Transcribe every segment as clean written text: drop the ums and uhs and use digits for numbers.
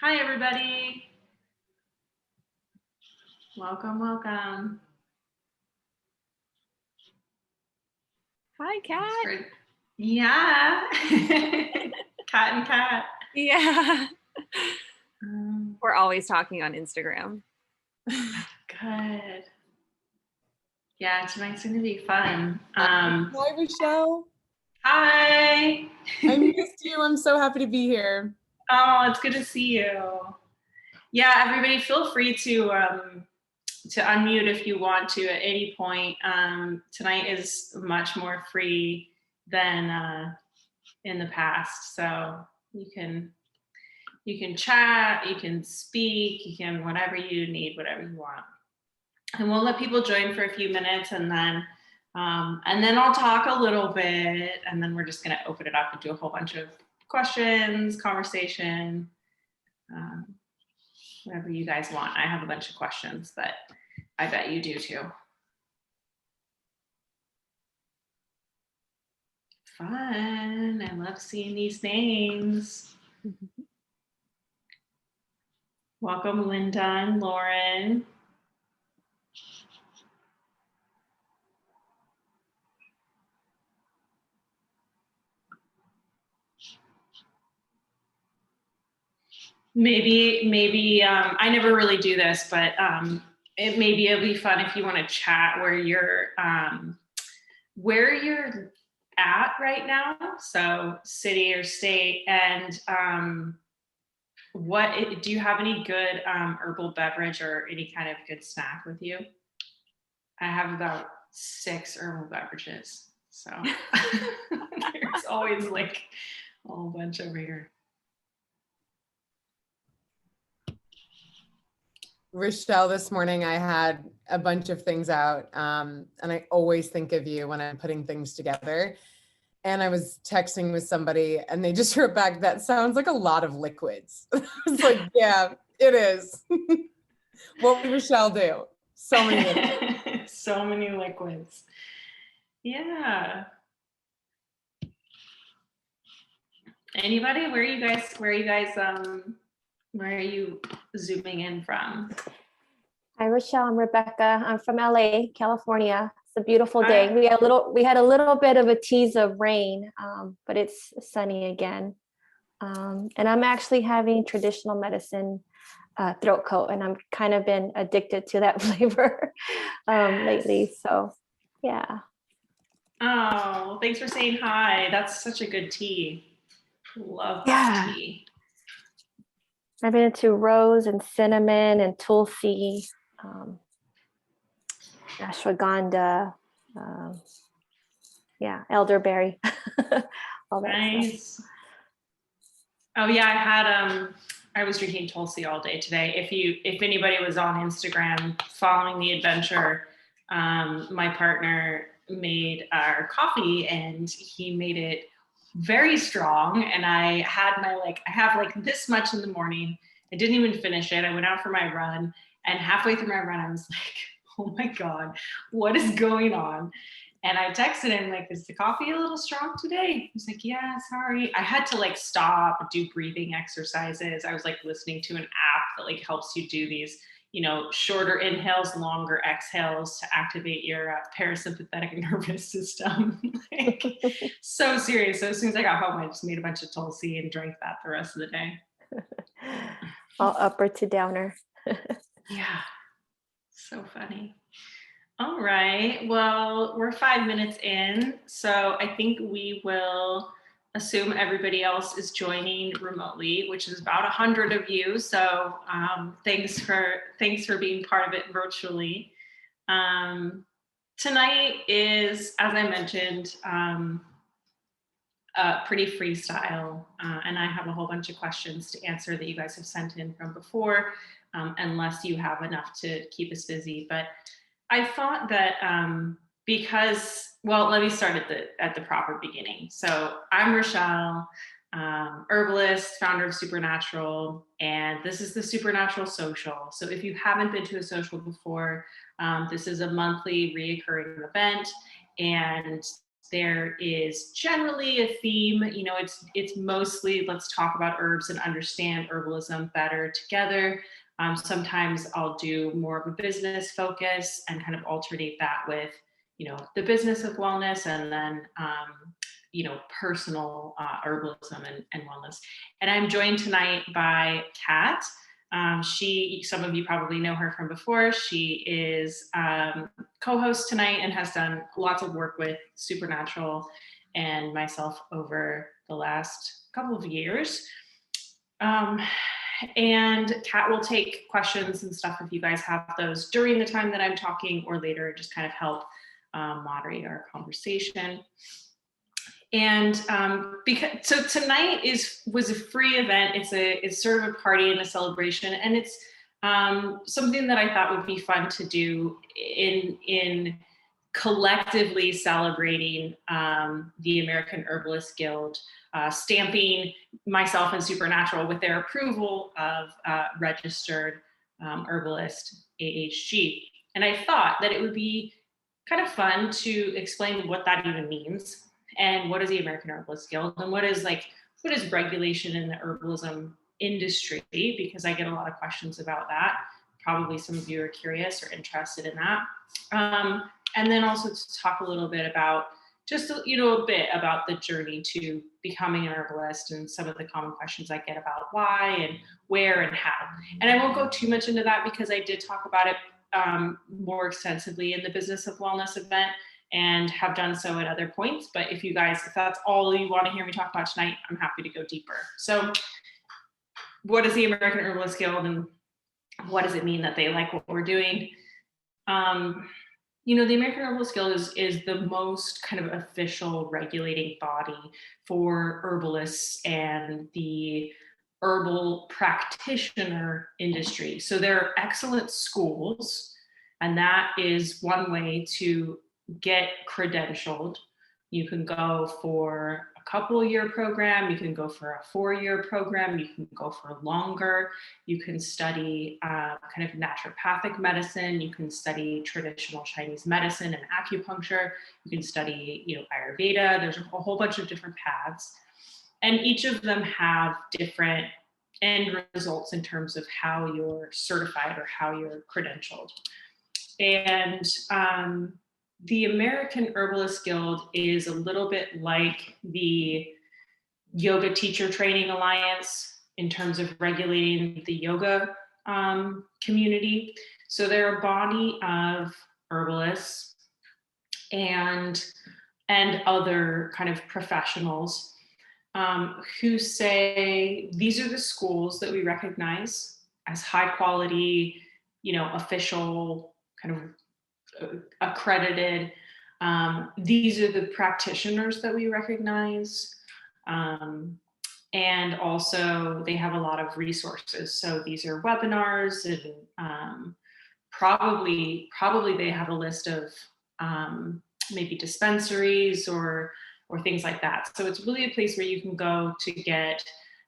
Hi, everybody. Welcome, welcome. Hi, Kat. Yeah. Cat and cat. Yeah. We're always talking on Instagram. Good. Yeah, tonight's going to be fun. Hi, Rachelle. Hi. I missed you. I'm so happy to be here. Oh, it's good to see you. Yeah, everybody feel free to unmute if you want to at any point. Tonight is much more free than in the past, so you can chat, you can speak, you can whatever you need, whatever you want. And we'll let people join for a few minutes, and then I'll talk a little bit, and then we're just going to open it up and do a whole bunch of questions, conversation, whatever you guys want. I have a bunch of questions that I bet you do too. Fun. I love seeing these names. Welcome, Linda and Lauren. Maybe I never really do this, but it'll be fun if you want to chat where you're at right now, so city or state, and do you have any good herbal beverage or any kind of good snack with you? I have about 6 herbal beverages, so there's always like a whole bunch over here. Rachelle, this morning I had a bunch of things out, and I always think of you when I'm putting things together. And I was texting with somebody, and they just wrote back, "That sounds like a lot of liquids." I was like, "Yeah, it is." What would Rachelle do? So many liquids. So many liquids. Yeah. Anybody? Where are you zooming in from? Hi, Rachelle. I'm Rebecca. I'm from LA, California. It's a beautiful day. We had a little bit of a tease of rain, but it's sunny again. And I'm actually having traditional medicine throat coat, and I'm kind of been addicted to that flavor lately. So, yeah. Oh, thanks for saying hi. That's such a good tea. Love that tea. I've been into rose and cinnamon and tulsi, ashwagandha, elderberry. All that nice stuff. Oh yeah, I was drinking tulsi all day today. If anybody was on Instagram following the adventure, my partner made our coffee, and he made it very strong, and I have this much in the morning. I didn't even finish it. I went out for my run, and halfway through my run I was like, oh my God, what is going on? And I texted him like, is the coffee a little strong today? He's like, yeah, sorry. I had to stop, do breathing exercises. I was listening to an app that helps you do these, shorter inhales, longer exhales to activate your parasympathetic nervous system. So serious. So as soon as I got home, I just made a bunch of tulsi and drank that the rest of the day. All upper to downer. Yeah. So funny. All right. Well, we're 5 minutes in, so I think we will assume everybody else is joining remotely, which is about 100 of you. So thanks for being part of it virtually. Tonight is, as I mentioned, pretty freestyle, and I have a whole bunch of questions to answer that you guys have sent in from before, unless you have enough to keep us busy. But I thought that let me start at the proper beginning. So I'm Rachelle, herbalist, founder of Supernatural, and this is the Supernatural Social. So if you haven't been to a social before, this is a monthly reoccurring event, and There is generally a theme, you know, it's mostly let's talk about herbs and understand herbalism better together. Sometimes I'll do more of a business focus and kind of alternate that with, you know, the business of wellness, and then, you know, personal herbalism and wellness. And I'm joined tonight by Kat. Some of you probably know her from before. She is co-host tonight and has done lots of work with Supernatural and myself over the last couple of years. And Kat will take questions and stuff if you guys have those during the time that I'm talking or later, just kind of help moderate our conversation. And so tonight was a free event. It's sort of a party and a celebration, and it's something that I thought would be fun to do in collectively celebrating the American Herbalists Guild, stamping myself and Supernatural with their approval of registered herbalist AHG. And I thought that it would be kind of fun to explain what that even means. And what is the American Herbalists Guild, and what is regulation in the herbalism industry? Because I get a lot of questions about that. Probably some of you are curious or interested in that. And then also to talk a little bit about a bit about the journey to becoming an herbalist and some of the common questions I get about why and where and how. And I won't go too much into that because I did talk about it more extensively in the Business of Wellness event, and have done so at other points. But if that's all you want to hear me talk about tonight, I'm happy to go deeper. So what is the American Herbalists Guild, and what does it mean that they like what we're doing? You know, the American Herbalists Guild is the most kind of official regulating body for herbalists and the herbal practitioner industry. So there are excellent schools, and that is one way to get credentialed. You can go for a couple-year program, you can go for a 4-year program, you can go for longer, you can study kind of naturopathic medicine, you can study traditional Chinese medicine and acupuncture, you can study, you know, Ayurveda. There's a whole bunch of different paths, and each of them have different end results in terms of how you're certified or how you're credentialed. And the American Herbalists Guild is a little bit like the Yoga Teacher Training Alliance in terms of regulating the yoga community. So they're a body of herbalists and other kind of professionals who say these are the schools that we recognize as high quality, you know, official kind of accredited. These are the practitioners that we recognize. And also they have a lot of resources. So these are webinars, and probably they have a list of maybe dispensaries or things like that. So it's really a place where you can go to get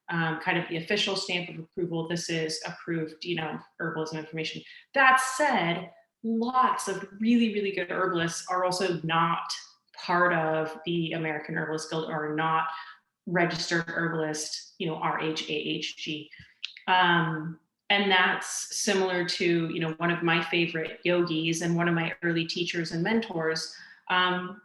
kind of the official stamp of approval. This is approved, you know, herbalism information. That said, lots of really, really good herbalists are also not part of the American Herbalists Guild, or not registered herbalist, you know, RHAHG. And that's similar to, you know, one of my favorite yogis and one of my early teachers and mentors.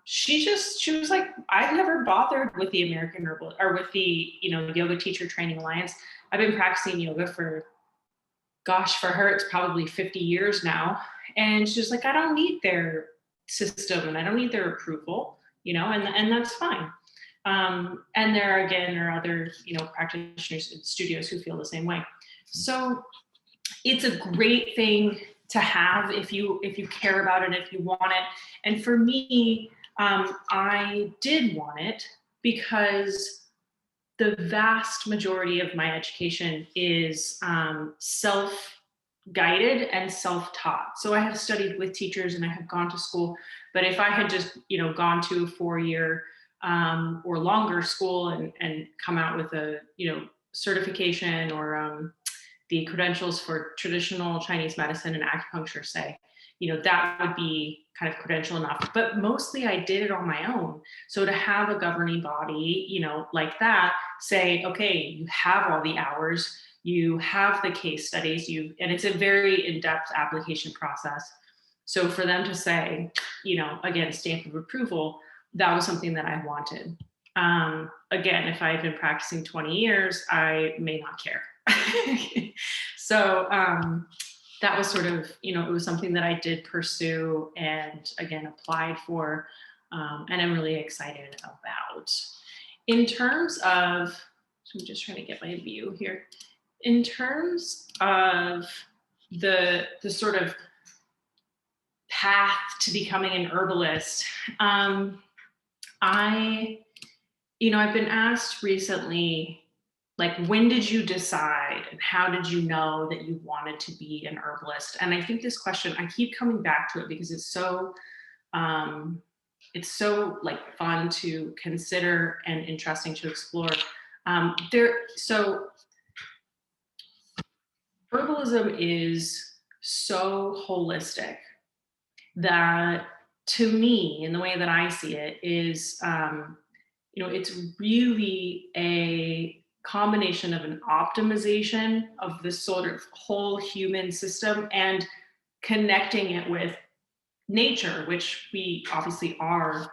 She was like, I've never bothered with the American Herbal or with the, you know, Yoga Teacher Training Alliance. I've been practicing yoga for her, it's probably 50 years now. And she's like, I don't need their system and I don't need their approval, you know, and that's fine. And there are other, you know, practitioners in studios who feel the same way. So it's a great thing to have if you care about it, if you want it. And for me, I did want it because the vast majority of my education is self-guided and self-taught. So I have studied with teachers and I have gone to school, but if I had just, you know, gone to a 4-year or longer school and come out with a, you know, certification or the credentials for traditional Chinese medicine and acupuncture, say, that would be kind of credential enough. But mostly I did it on my own. So to have a governing body, like that, say, okay, you have all the hours, you have the case studies, and it's a very in-depth application process. So for them to say, again, stamp of approval, that was something that I wanted. Again, if I had been practicing 20 years, I may not care. So that was sort of, it was something that I did pursue and again, applied for, and I'm really excited about. In terms of, so I'm just trying to get my view here. In terms of the sort of path to becoming an herbalist, I've been asked recently, like, when did you decide and how did you know that you wanted to be an herbalist? And I think this question, I keep coming back to it because it's so like fun to consider and interesting to explore. So herbalism is so holistic that, to me, in the way that I see it, is it's really a combination of an optimization of the sort of whole human system and connecting it with nature, which we obviously are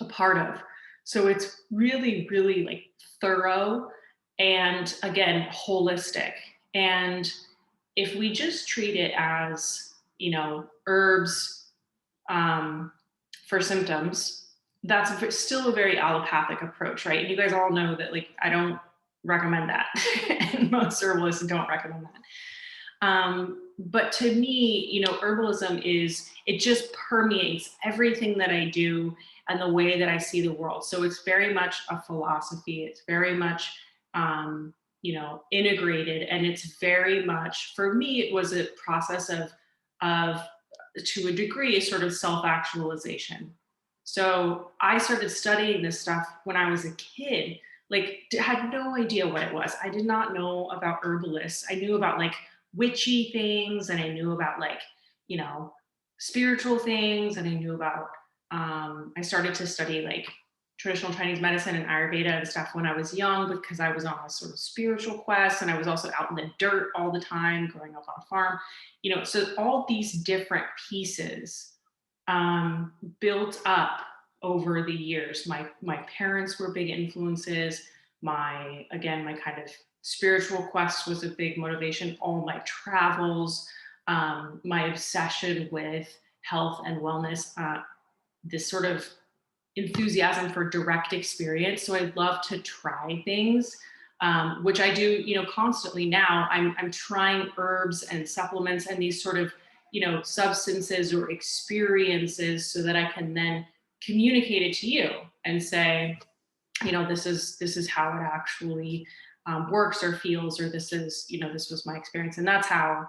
a part of. So it's really, really like thorough and, again, holistic. And if we just treat it as, herbs for symptoms, that's still a very allopathic approach, right? And you guys all know that, like, I don't recommend that. And most herbalists don't recommend that. But to me, herbalism it just permeates everything that I do and the way that I see the world. So it's very much a philosophy. It's very much, integrated. And it's very much, for me, it was a process of to a degree, a sort of self-actualization. So I started studying this stuff when I was a kid, like had no idea what it was. I did not know about herbalists. I knew about like witchy things, and I knew about like, spiritual things, and I knew about, I started to study like traditional Chinese medicine and Ayurveda and stuff when I was young, because I was on a sort of spiritual quest, and I was also out in the dirt all the time, growing up on a farm, so all these different pieces built up over the years. My parents were big influences. My kind of spiritual quest was a big motivation. All my travels, my obsession with health and wellness, this sort of enthusiasm for direct experience. So I love to try things, which I do, constantly now. I'm trying herbs and supplements and these sort of, substances or experiences, so that I can then communicate it to you and say, this is how it actually works or feels, or this was my experience. And that's how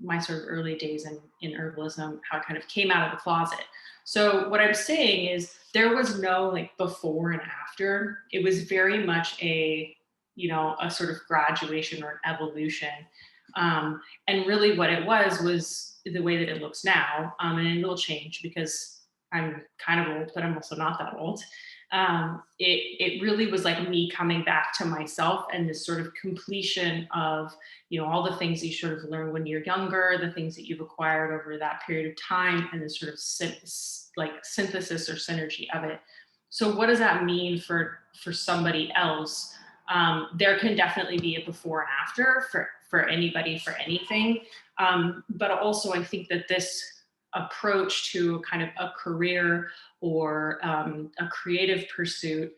my sort of early days in herbalism, how it kind of came out of the closet. So what I'm saying is there was no like before and after. It was very much a sort of graduation or an evolution. And really what it was the way that it looks now. And it will change because I'm kind of old, but I'm also not that old. It really was like me coming back to myself, and this sort of completion of, all the things you sort of learn when you're younger, the things that you've acquired over that period of time, and this sort of synthesis or synergy of it. So what does that mean for somebody else? There can definitely be a before and after for anybody, for anything. But also I think that this approach to kind of a career or a creative pursuit,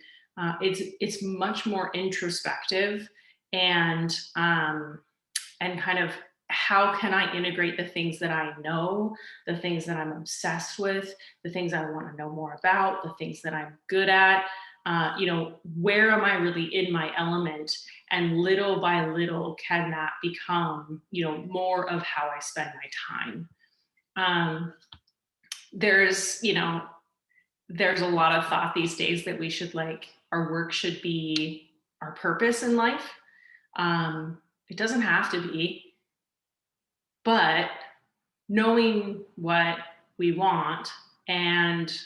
it's much more introspective and kind of, how can I integrate the things that I know, the things that I'm obsessed with, the things I want to know more about, the things that I'm good at, where am I really in my element? And little by little, can that become, more of how I spend my time? There's a lot of thought these days that we should our work should be our purpose in life. It doesn't have to be, but knowing what we want and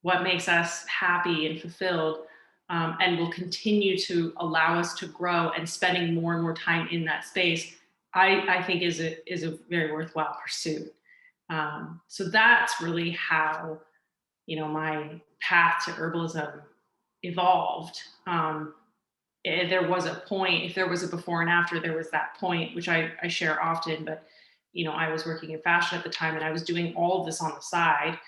what makes us happy and fulfilled, and will continue to allow us to grow, and spending more and more time in that space, I think is a very worthwhile pursuit. So that's really how, my path to herbalism evolved. There was a point, if there was a before and after, there was that point, which I share often, but I was working in fashion at the time, and I was doing all of this on the side,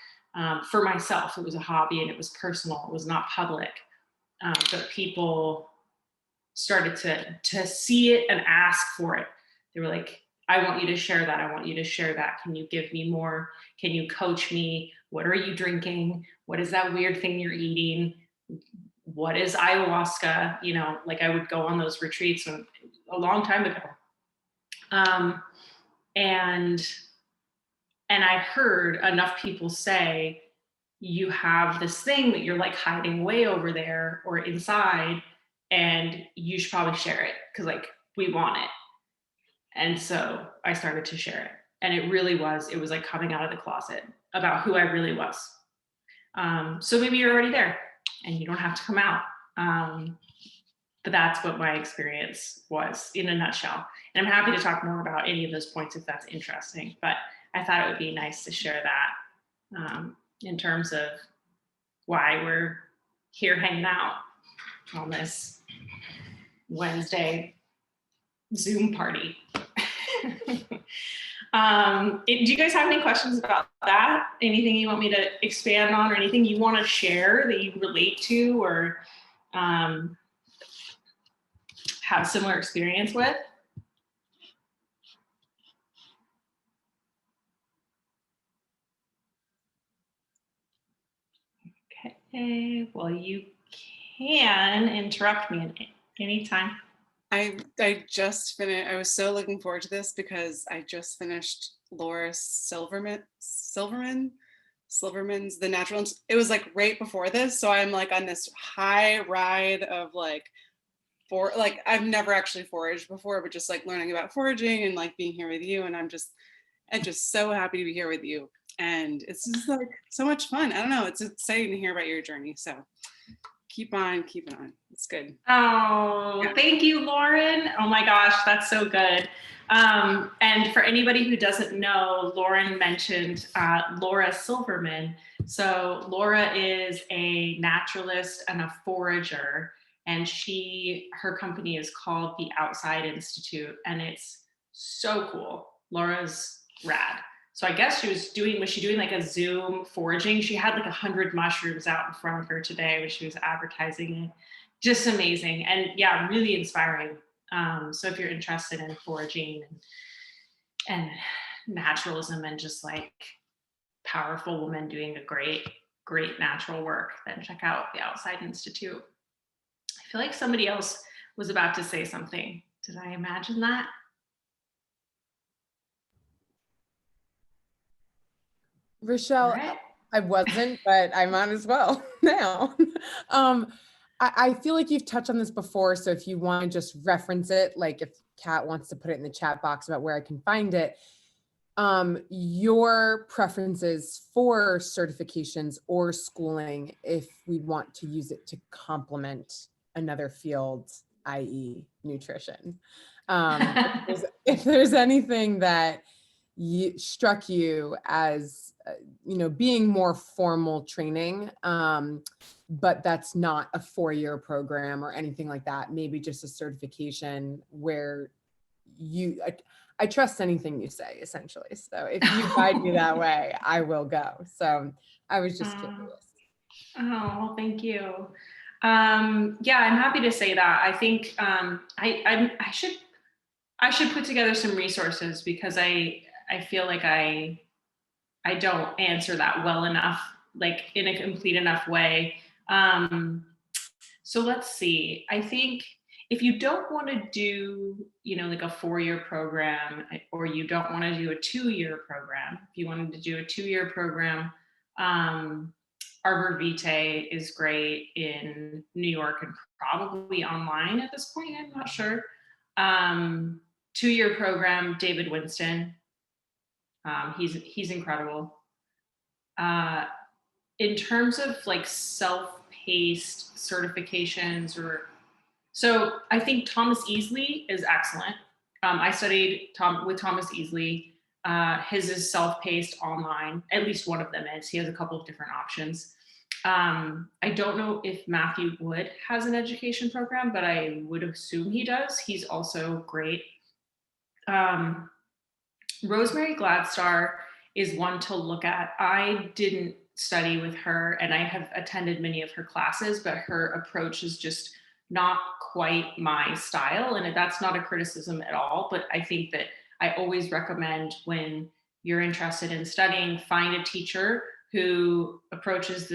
for myself. It was a hobby and it was personal. It was not public. But people started to see it and ask for it. They were like, I want you to share that. I want you to share that. Can you give me more? Can you coach me? What are you drinking? What is that weird thing you're eating? What is ayahuasca? Like, I would go on those retreats a long time ago. And I heard enough people say, you have this thing that you're like hiding way over there or inside, and you should probably share it, because like, we want it. And so I started to share it. And it was like coming out of the closet about who I really was. So maybe you're already there and you don't have to come out. But that's what my experience was in a nutshell. And I'm happy to talk more about any of those points if that's interesting. But I thought it would be nice to share that, in terms of why we're here hanging out on this Wednesday Zoom party. Do you guys have any questions about that? Anything you want me to expand on, or anything you want to share that you relate to, or have similar experience with? Okay, well, you can interrupt me at any time. I just finished. I was so looking forward to this because I just finished Laura Silverman's The Natural. It was like right before this, so I'm like on this high ride of I've never actually foraged before, but just like learning about foraging and like being here with you, and I'm just so happy to be here with you, and it's just like so much fun. I don't know, it's exciting to hear about your journey, so keep on keeping on. It's good. Oh, yeah. Thank you, Lauren. Oh my gosh, that's so good. And for anybody who doesn't know, Lauren mentioned Laura Silverman. So Laura is a naturalist and a forager, and her company is called the Outside Institute, and it's so cool. Laura's rad. So I guess was she doing like a Zoom foraging? She had like 100 mushrooms out in front of her today when she was advertising it. Just amazing. And yeah, really inspiring. So if you're interested in foraging and naturalism and just like powerful women doing a great natural work, then check out the Outside Institute. I feel like somebody else was about to say something. Did I imagine that? Rachelle, right. I wasn't, but I'm on as well now. I feel like you've touched on this before, so if you want to just reference it, like if Kat wants to put it in the chat box about where I can find it, your preferences for certifications or schooling, if we want to use it to complement another field, i.e. nutrition. If there's anything that struck you as being more formal training, but that's not a 4-year program or anything like that, maybe just a certification where I trust anything you say, essentially. So if you guide me that way, I will go. So I was just curious. Oh, thank you. Yeah, I'm happy to say that. I think I should put together some resources, because I feel like I don't answer that well enough, like in a complete enough way. So let's see. I think if you don't want to do, like a 4-year program, or you don't want to do a 2-year program, if you wanted to do a 2-year program, Arbor Vitae is great in New York and probably online at this point. I'm not sure. 2-year program, David Winston. He's incredible. In terms of like self-paced certifications, so I think Thomas Easley is excellent. I studied with Thomas Easley. His is self-paced online. At least one of them is. He has a couple of different options. I don't know if Matthew Wood has an education program, but I would assume he does. He's also great. Rosemary Gladstar is one to look at. I didn't study with her, and I have attended many of her classes, but her approach is just not quite my style. And that's not a criticism at all, but I think that I always recommend, when you're interested in studying, find a teacher who approaches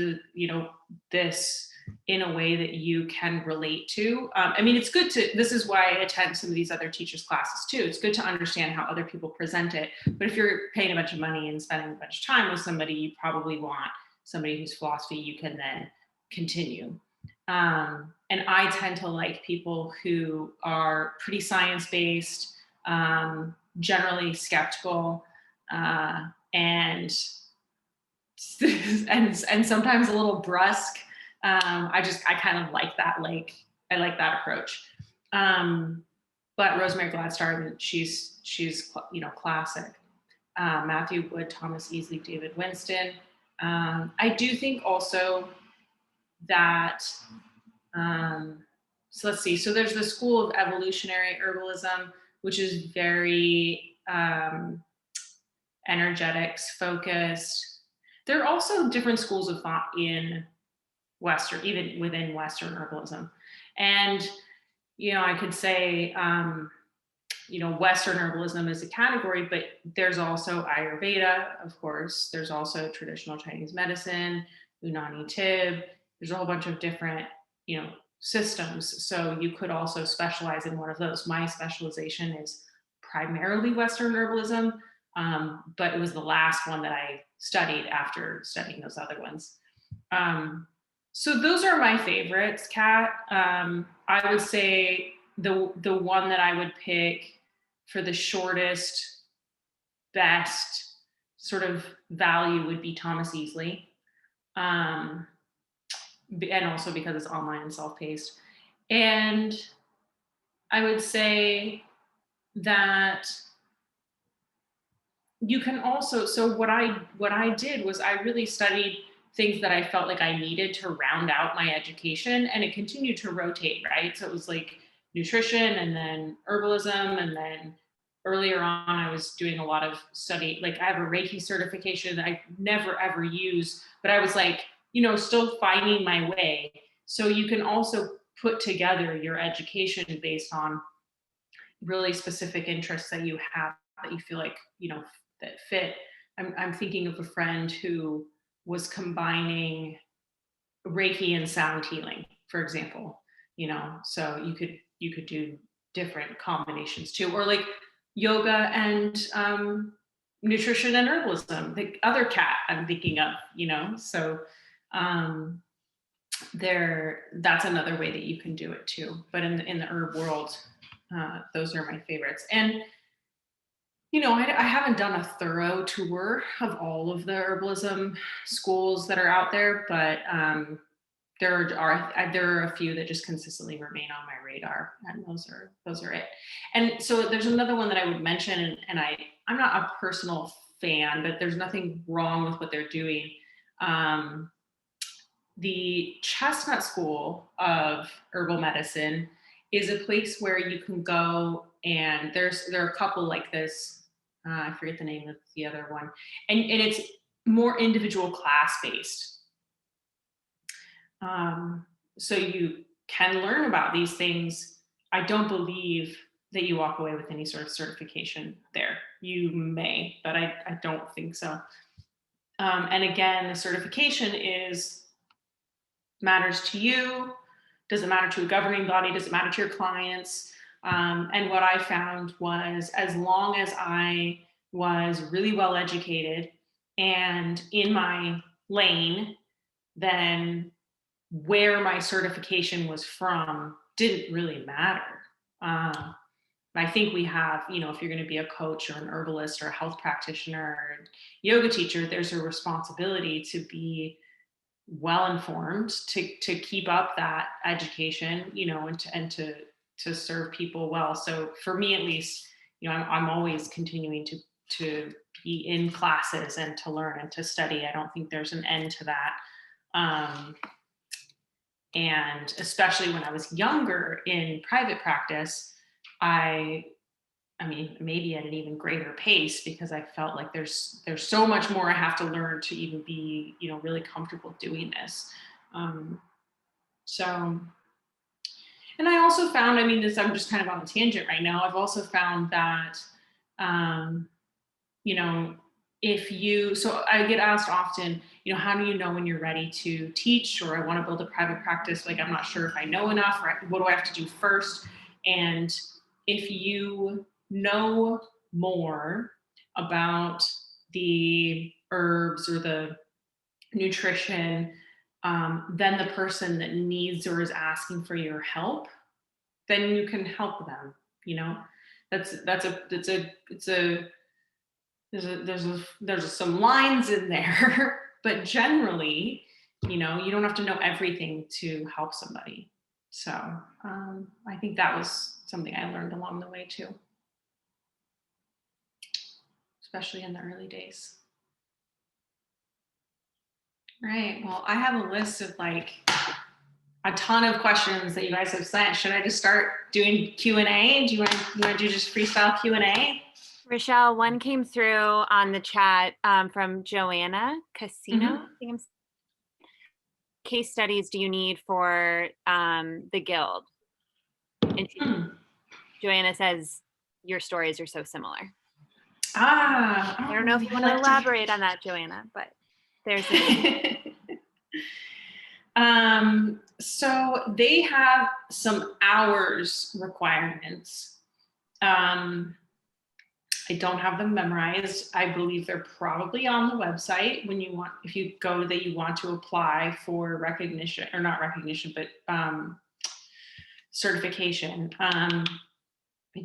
this in a way that you can relate to. I mean, it's good this is why I attend some of these other teachers' classes too. It's good to understand how other people present it. But if you're paying a bunch of money and spending a bunch of time with somebody, you probably want somebody whose philosophy you can then continue. And I tend to like people who are pretty science-based, generally skeptical, and sometimes a little brusque. I kind of like that. I like that approach. But Rosemary Gladstar, she's classic. Matthew Wood, Thomas Easley, David Winston. I do think also that, so let's see. So there's the school of evolutionary herbalism, which is very energetics focused. There are also different schools of thought in Western, even within Western herbalism. And, I could say, Western herbalism is a category, but there's also Ayurveda, of course. There's also traditional Chinese medicine, Unani Tib. There's a whole bunch of different, systems. So you could also specialize in one of those. My specialization is primarily Western herbalism, but it was the last one that I studied after studying those other ones. So those are my favorites, Kat. I would say the one that I would pick for the shortest, best sort of value would be Thomas Easley. And also because it's online and self-paced. And I would say that you can also, so what I did was I really studied things that I felt like I needed to round out my education, and it continued to rotate, right? So it was like nutrition, and then herbalism, and then earlier on I was doing a lot of study, like I have a Reiki certification that I never ever use, but I was like, still finding my way. So you can also put together your education based on really specific interests that you have, that you feel like, that fit. I'm thinking of a friend who was combining Reiki and sound healing, for example, so you could do different combinations too, or like yoga and nutrition and herbalism, the other cat I'm thinking of, so that's another way that you can do it too. But in the herb world, those are my favorites. And I haven't done a thorough tour of all of the herbalism schools that are out there, but there are a few that just consistently remain on my radar, and those are it. And so there's another one that I would mention, and I'm not a personal fan, but there's nothing wrong with what they're doing. The Chestnut School of Herbal Medicine is a place where you can go, and there are a couple like this. I forget the name of the other one, and it's more individual class based. So you can learn about these things. I don't believe that you walk away with any sort of certification there. You may, but I don't think so. And again, the certification matters to you. Does it matter to a governing body? Does it matter to your clients? And what I found was, as long as I was really well educated and in my lane, then where my certification was from didn't really matter. I think we have, you know, if you're going to be a coach or an herbalist or a health practitioner or yoga teacher, there's a responsibility to be well informed, to keep up that education, you know, and to serve people well. So for me, at least, you know, I'm always continuing to be in classes and to learn and to study. I don't think there's an end to that. And especially when I was younger in private practice, I mean, maybe at an even greater pace, because I felt like there's so much more I have to learn to even be, you know, really comfortable doing this. So, and I also found, I mean, this, I'm just kind of on a tangent right now. I've also found that, you know, so I get asked often, you know, how do you know when you're ready to teach, or I want to build a private practice? Like, I'm not sure if I know enough, or what do I have to do first? And if you know more about the herbs or the nutrition than the person that needs or is asking for your help, then you can help them. You know, there's some lines in there, but generally, you know, you don't have to know everything to help somebody. So I think that was something I learned along the way too, especially in the early days. Right. Well, I have a list of like a ton of questions that you guys have sent. Should I just start doing Q&A? Do you want to do just freestyle Q&A? Rachelle, one came through on the chat from Joanna Casino. Case studies do you need for the guild? And Joanna says your stories are so similar. I don't know if you want to elaborate on that, Joanna, but there's so they have some hours requirements. I don't have them memorized. I believe they're probably on the website when you want, if you go that you want to apply for recognition, or not recognition, but certification. I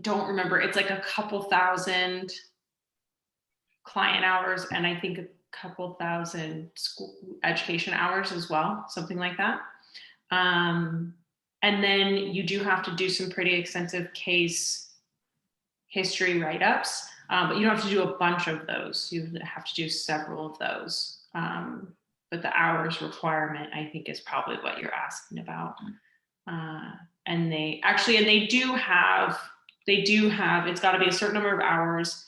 don't remember. It's like a couple thousand client hours, and I think a couple thousand school education hours as well, something like that. And then you do have to do some pretty extensive case history write-ups, but you don't have to do a bunch of those. You have to do several of those. But the hours requirement, I think, is probably what you're asking about. And they do have, it's got to be a certain number of hours.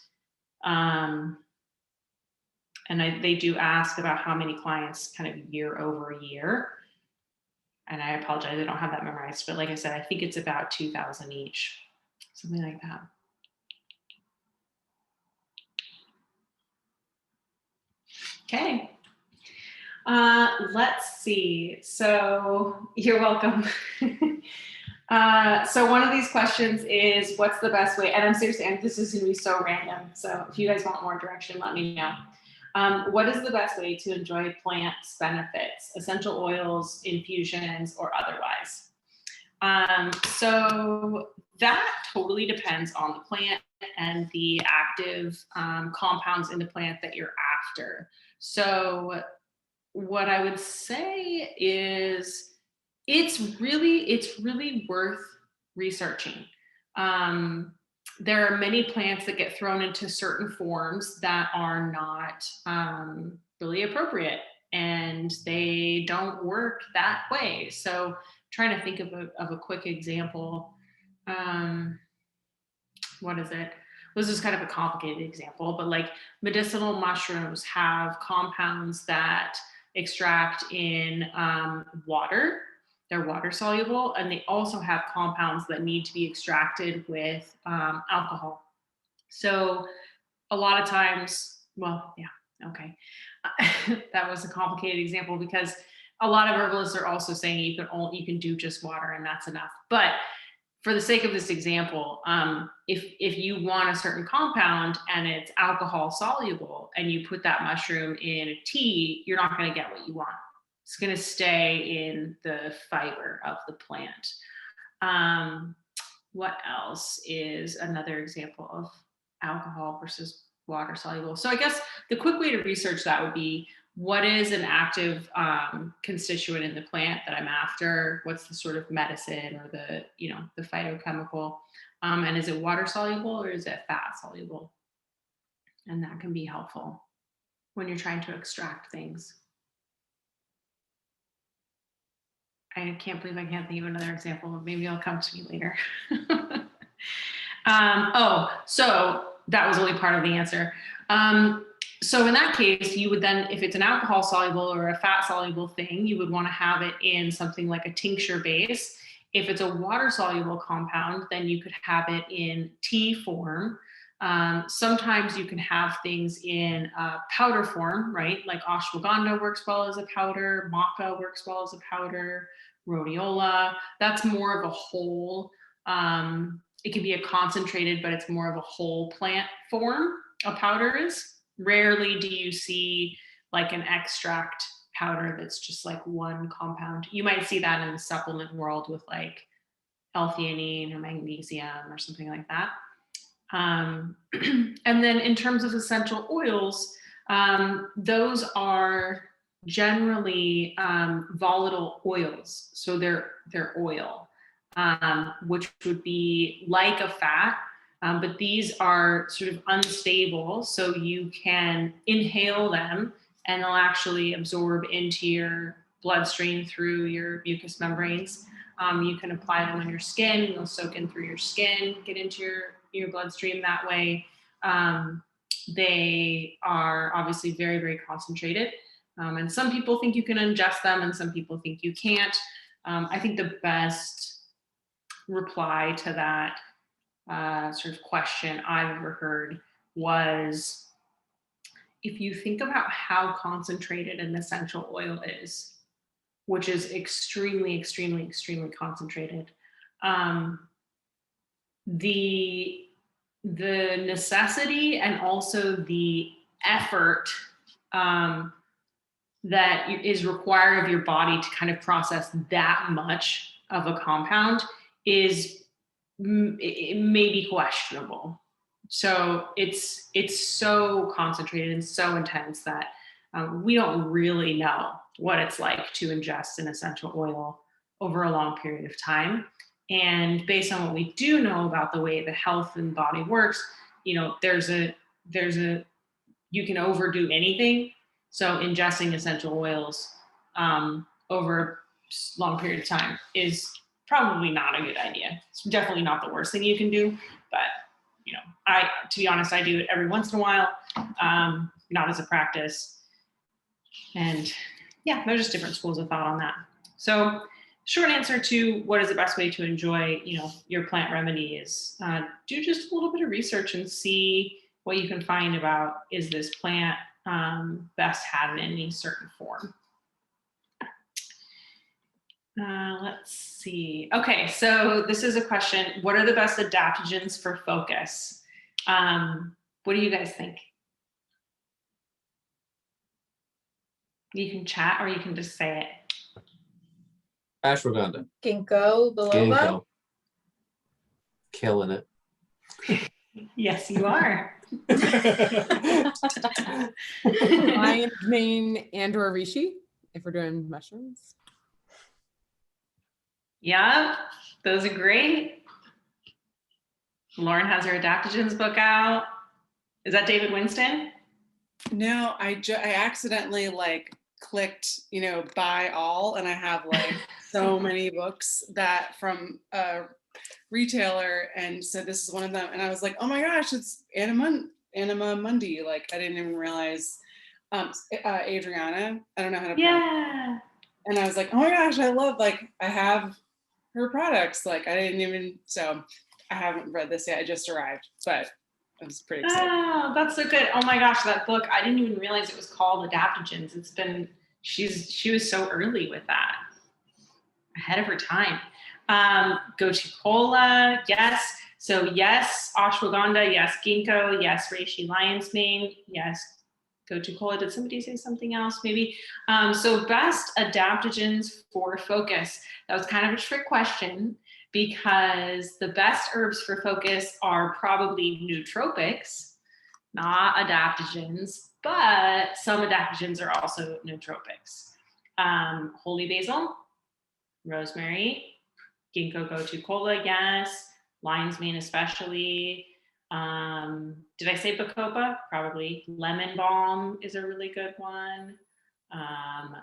And they do ask about how many clients kind of year over year. And I apologize, I don't have that memorized, but like I said, I think it's about 2,000 each, something like that. Okay. Let's see. So you're welcome. So one of these questions is, what's the best way? And I'm seriously, and this is going to be so random. So if you guys want more direction, let me know. What is the best way to enjoy plants' benefits, essential oils, infusions, or otherwise? So that totally depends on the plant and the active compounds in the plant that you're after. So what I would say is it's really worth researching. There are many plants that get thrown into certain forms that are not really appropriate, and they don't work that way. So trying to think of a quick example. What is it? This is kind of a complicated example, but like medicinal mushrooms have compounds that extract in water. They're water soluble, and they also have compounds that need to be extracted with alcohol. So a lot of times, well, yeah, okay. That was a complicated example because a lot of herbalists are also saying you can do just water and that's enough. But for the sake of this example, if you want a certain compound and it's alcohol soluble and you put that mushroom in a tea, you're not going to get what you want. It's going to stay in the fiber of the plant. What else is another example of alcohol versus water soluble? So I guess the quick way to research that would be, what is an active constituent in the plant that I'm after? What's the sort of medicine or the, the phytochemical? And is it water soluble or is it fat soluble? And that can be helpful when you're trying to extract things. I can't believe I can't think of another example. Maybe it'll come to me later. So that was only part of the answer. So in that case, you would then, if it's an alcohol soluble or a fat soluble thing, you would want to have it in something like a tincture base. If it's a water soluble compound, then you could have it in tea form. Sometimes you can have things in powder form, right? Like ashwagandha works well as a powder, maca works well as a powder, rhodiola. That's more of a whole, it can be a concentrated, but it's more of a whole plant form, a powder is. Rarely do you see like an extract powder that's just like one compound. You might see that in the supplement world with like L-theanine or magnesium or something like that. And then in terms of essential oils, those are generally volatile oils. So they're oil, which would be like a fat, but these are sort of unstable. So you can inhale them and they'll actually absorb into your bloodstream through your mucous membranes. You can apply them on your skin, they'll soak in through your skin, get into your bloodstream that way. They are obviously very, very concentrated. And some people think you can ingest them and some people think you can't. I think the best reply to that sort of question I've ever heard was, if you think about how concentrated an essential oil is, which is extremely, extremely, extremely concentrated, the necessity and also the effort that is required of your body to kind of process that much of a compound it may be questionable. So it's so concentrated and so intense that we don't really know what it's like to ingest an essential oil over a long period of time. And based on what we do know about the way the health and body works, there's a you can overdo anything. So ingesting essential oils over a long period of time is probably not a good idea. It's definitely not the worst thing you can do, but to be honest, I do it every once in a while, not as a practice. And yeah, there's just different schools of thought on that. So short answer to what is the best way to enjoy, your plant remedy is do just a little bit of research and see what you can find about, is this plant best had in any certain form. Let's see. Okay, so this is a question. What are the best adaptogens for focus? What do you guys think? You can chat or you can just say it. Ashwagandha. Ginkgo biloba. Ginkgo. Killing it. Yes, you are. Lion's mane and or reishi, if we're doing mushrooms. Yeah, those are great. Lauren has her adaptogens book out. Is that David Winston? No, I accidentally clicked, buy all, and I have so many books that from a retailer, and so this is one of them, and I was like, oh my gosh, it's Anima Mundi. I didn't even realize Adriana. I don't know how to pronounce it. And I was like, oh my gosh, I love I have her products. I didn't even, so I haven't read this yet. I just arrived, but I was pretty excited. Oh, that's so good. Oh my gosh, that book, I didn't even realize it was called Adaptogens. She was so early with that. Ahead of her time. Goji Kola, yes. So yes, ashwagandha, yes, ginkgo, yes, reishi lion's mane, yes, Goji Kola. Did somebody say something else? Maybe. So best adaptogens for focus. That was kind of a trick question because the best herbs for focus are probably nootropics, not adaptogens, but some adaptogens are also nootropics. Holy basil, rosemary, ginkgo gotu-kola, yes, lion's mane especially. Did I say bacopa? Probably. Lemon balm is a really good one.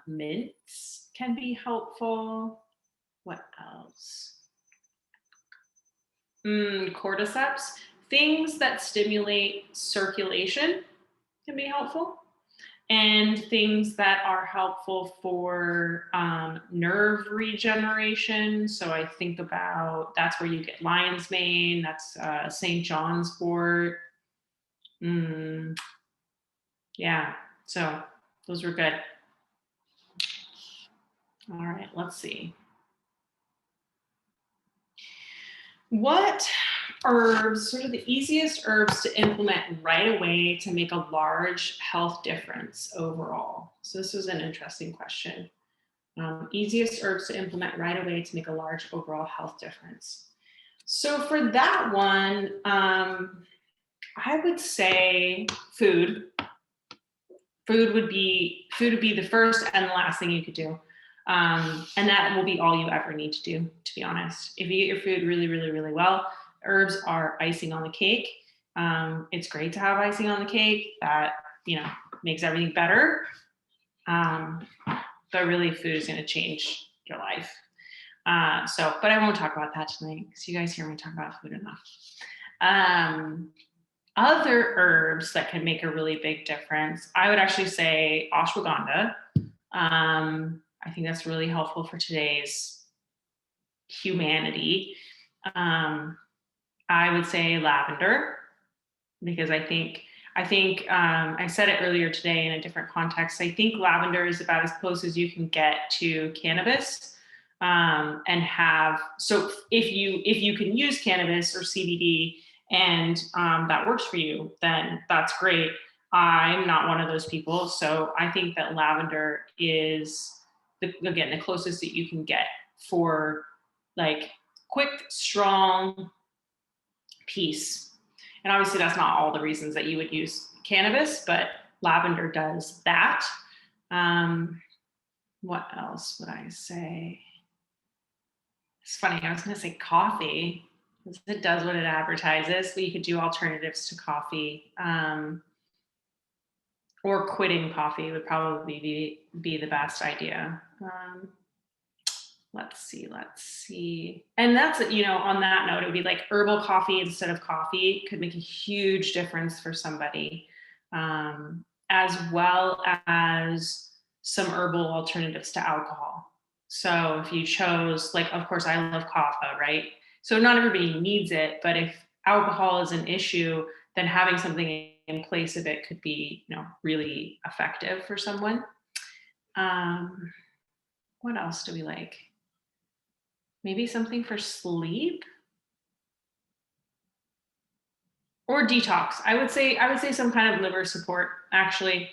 Mints can be helpful. What else? Cordyceps. Things that stimulate circulation can be helpful. And things that are helpful for nerve regeneration. So I think about, that's where you get lion's mane, that's St. John's wort. Yeah, so those were good. All right, let's see. What herbs, sort of the easiest herbs to implement right away to make a large health difference overall? So this was an interesting question. Easiest herbs to implement right away to make a large overall health difference. So for that one, I would say food. Food would be the first and the last thing you could do. And that will be all you ever need to do, to be honest. If you eat your food really, really, really well, herbs are icing on the cake. It's great to have icing on the cake. That, makes everything better. But really, food is going to change your life. But I won't talk about that tonight because you guys hear me talk about food enough. Other herbs that can make a really big difference, I would actually say ashwagandha. I think that's really helpful for today's humanity. I would say lavender, because I think I said it earlier today in a different context. I think lavender is about as close as you can get to cannabis. So if you can use cannabis or CBD and that works for you, then that's great. I'm not one of those people. So I think that lavender is, the closest that you can get for like quick, strong peace. And obviously that's not all the reasons that you would use cannabis, but lavender does that. What else would I say? It's funny, I was going to say coffee. It does what it advertises, but you could do alternatives to coffee. Or quitting coffee would probably be the best idea. Let's see. And that's, on that note, it would be like herbal coffee instead of coffee could make a huge difference for somebody, as well as some herbal alternatives to alcohol. So if you chose, like, of course, I love kava, right? So not everybody needs it, but if alcohol is an issue, then having something in place of it could be, really effective for someone. What else do we like? Maybe something for sleep or detox. I would say some kind of liver support. Actually,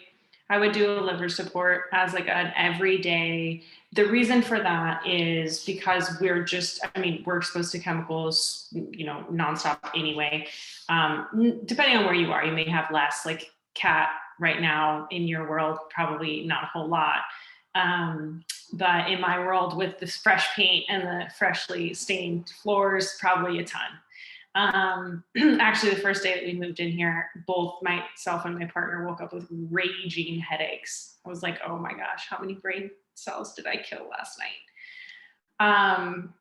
I would do a liver support as like an everyday. The reason for that is because we're exposed to chemicals, nonstop anyway. Depending on where you are, you may have less. Like Kat right now in your world, probably not a whole lot. But in my world, with this fresh paint and the freshly stained floors, probably a ton. Actually, the first day that we moved in here, both myself and my partner woke up with raging headaches. I was like, oh my gosh, how many brain cells did I kill last night? I'm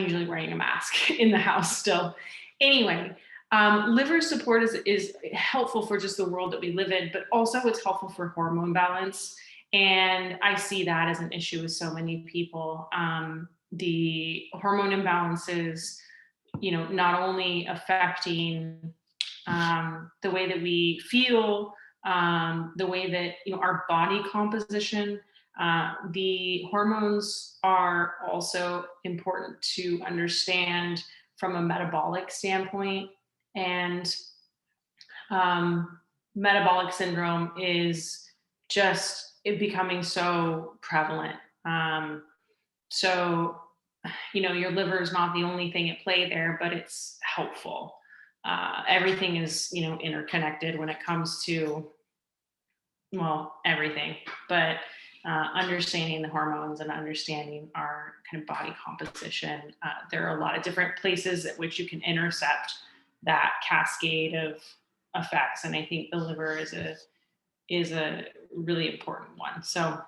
usually wearing a mask in the house still. Anyway, liver support is helpful for just the world that we live in, but also it's helpful for hormone balance. And I see that as an issue with so many people. The hormone imbalances, not only affecting the way that we feel, the way that, our body composition, the hormones are also important to understand from a metabolic standpoint. And metabolic syndrome is just becoming so prevalent. So your liver is not the only thing at play there, but it's helpful. Everything is, interconnected when it comes to, well, everything, but understanding the hormones and understanding our kind of body composition. There are a lot of different places at which you can intercept that cascade of effects. And I think the liver is a really important one. So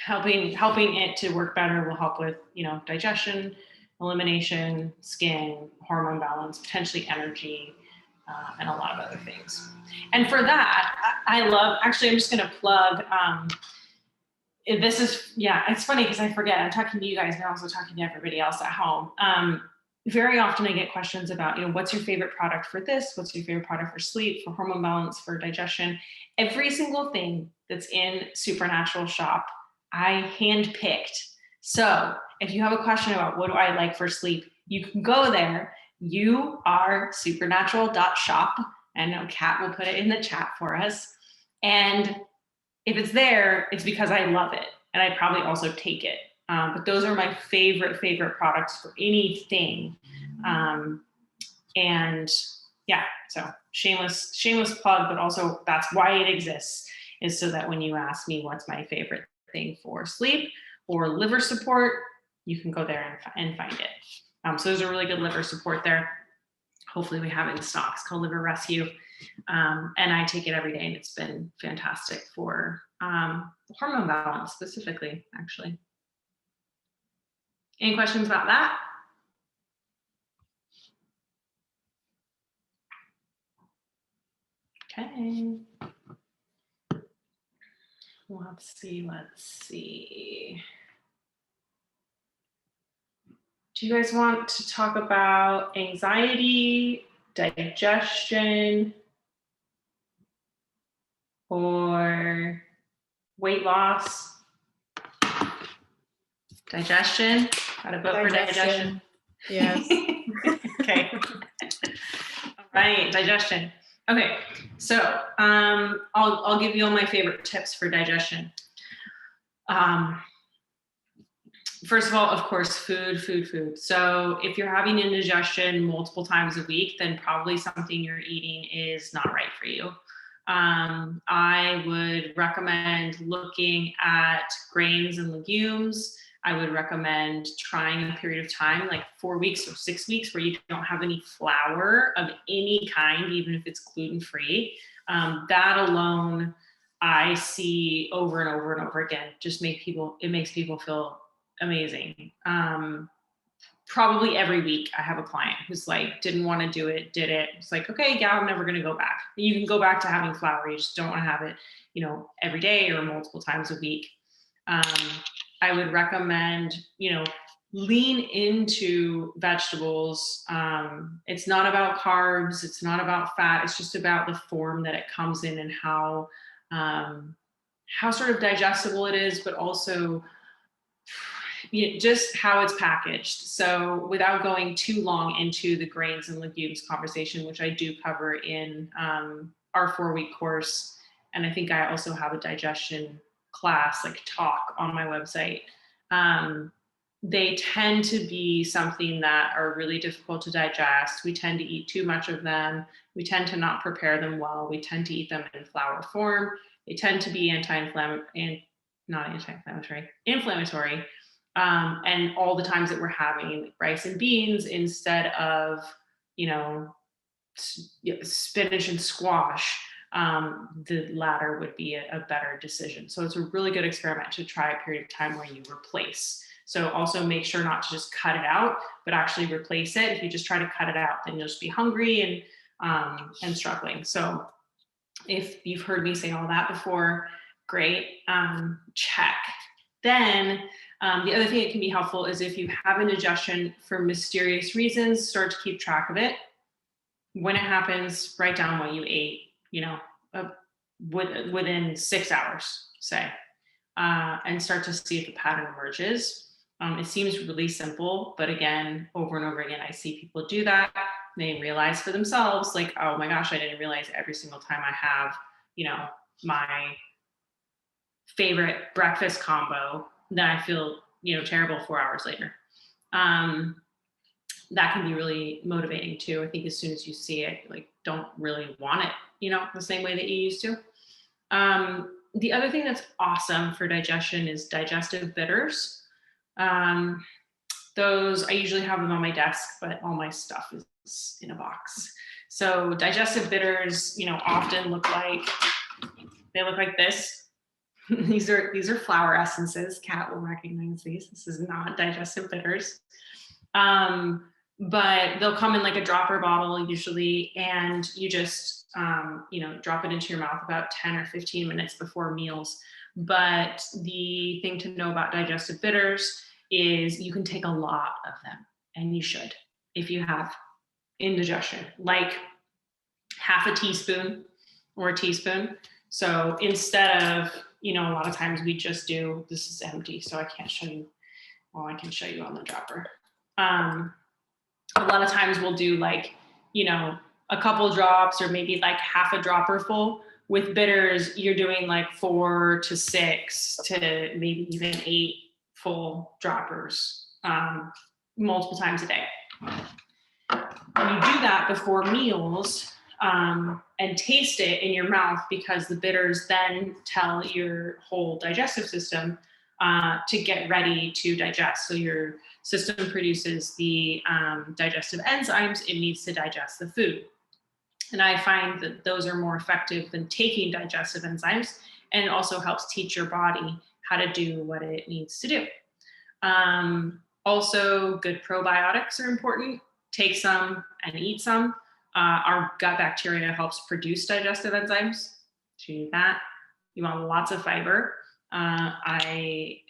helping it to work better will help with, digestion, elimination, skin, hormone balance, potentially energy, and a lot of other things. And for that, I love, actually, I'm just going to plug, it's funny because I forget, I'm talking to you guys and I'm also talking to everybody else at home. Very often I get questions about, what's your favorite product for this? What's your favorite product for sleep, for hormone balance, for digestion? Every single thing that's in Supernatural Shop, I handpicked. So if you have a question about what do I like for sleep, you can go there. You are supernatural.shop. I know Kat will put it in the chat for us. And if it's there, it's because I love it. And I probably also take it. But those are my favorite products for anything. And yeah, so shameless plug, but also that's why it exists, is so that when you ask me what's my favorite thing for sleep or liver support, you can go there and find it. So there's a really good liver support there. Hopefully we have it in stock. It's called Liver Rescue. And I take it every day, and it's been fantastic for hormone balance specifically, actually. Any questions about that? Okay. Let's see. Do you guys want to talk about anxiety, digestion, or weight loss? Digestion? Got a book for digestion? Yes. Okay. All right, digestion. Okay, so I'll give you all my favorite tips for digestion. First of all, of course, food. So if you're having indigestion multiple times a week, then probably something you're eating is not right for you. I would recommend looking at grains and legumes. I would recommend trying a period of time, like 4 weeks or 6 weeks, where you don't have any flour of any kind, even if it's gluten-free. That alone, I see over and over and over again, it makes people feel amazing. Probably every week I have a client who's like, didn't want to do it, did it. It's like, okay, yeah, I'm never going to go back. You can go back to having flour. You just don't want to have it, every day or multiple times a week. I would recommend, lean into vegetables. It's not about carbs. It's not about fat. It's just about the form that it comes in and how sort of digestible it is, but also just how it's packaged. So without going too long into the grains and legumes conversation, which I do cover in our 4-week course, and I think I also have a digestion class, like talk, on my website. They tend to be something that are really difficult to digest. We tend to eat too much of them. We tend to not prepare them well. We tend to eat them in flour form. They tend to be inflammatory. And all the times that we're having rice and beans instead of, spinach and squash, the latter would be a better decision. So it's a really good experiment to try a period of time where you replace. So also make sure not to just cut it out, but actually replace it. If you just try to cut it out, then you'll just be hungry and struggling. So if you've heard me say all that before, great, check. Then the other thing that can be helpful is if you have indigestion for mysterious reasons, start to keep track of it. When it happens, write down what you ate, within 6 hours, say, and start to see if the pattern emerges. It seems really simple, but again, over and over again, I see people do that. They realize for themselves, like, oh my gosh, I didn't realize every single time I have, my favorite breakfast combo, then I feel, terrible 4 hours later. that can be really motivating too. I think as soon as you see it, like, don't really want it, the same way that you used to. The other thing that's awesome for digestion is digestive bitters. Those, I usually have them on my desk, but all my stuff is in a box. So digestive bitters, often look like this. These are flower essences. Kat will recognize these. This is not digestive bitters. But they'll come in like a dropper bottle usually, and you just, drop it into your mouth about 10 or 15 minutes before meals. But the thing to know about digestive bitters is you can take a lot of them, and you should, if you have indigestion, like half a teaspoon or a teaspoon. So instead of, a lot of times we just do, this is empty, so I can't show you. Well, I can show you on the dropper. A lot of times we'll do like, a couple drops or maybe like half a dropper full. With bitters, you're doing like 4 to 6 to maybe even 8 full droppers multiple times a day. You do that before meals and taste it in your mouth, because the bitters then tell your whole digestive system to get ready to digest. So your system produces the digestive enzymes it needs to digest the food. And I find that those are more effective than taking digestive enzymes, and it also helps teach your body how to do what it needs to do. Also, good probiotics are important. Take some and eat some. Our gut bacteria helps produce digestive enzymes. To do that, you want lots of fiber. I'm a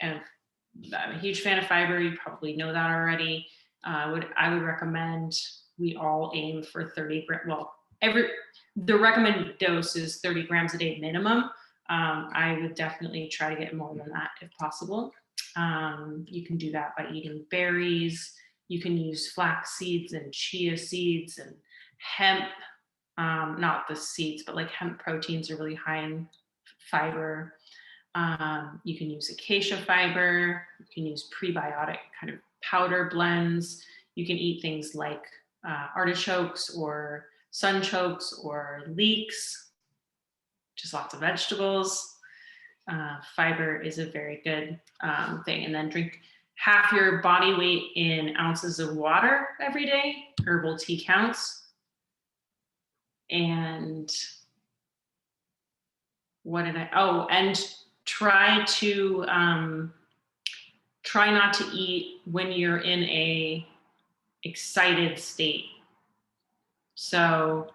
huge fan of fiber. You probably know that already. I would recommend we all aim for 30 grams. Well, the recommended dose is 30 grams a day minimum. I would definitely try to get more than that if possible. You can do that by eating berries. You can use flax seeds and chia seeds and hemp, not the seeds, but like hemp proteins are really high in fiber. You can use acacia fiber. You can use prebiotic kind of powder blends. You can eat things like artichokes or sunchokes or leeks, just lots of vegetables. Fiber is a very good thing. And then drink half your body weight in ounces of water every day. Herbal tea counts. And and try not to eat when you're in a excited state. So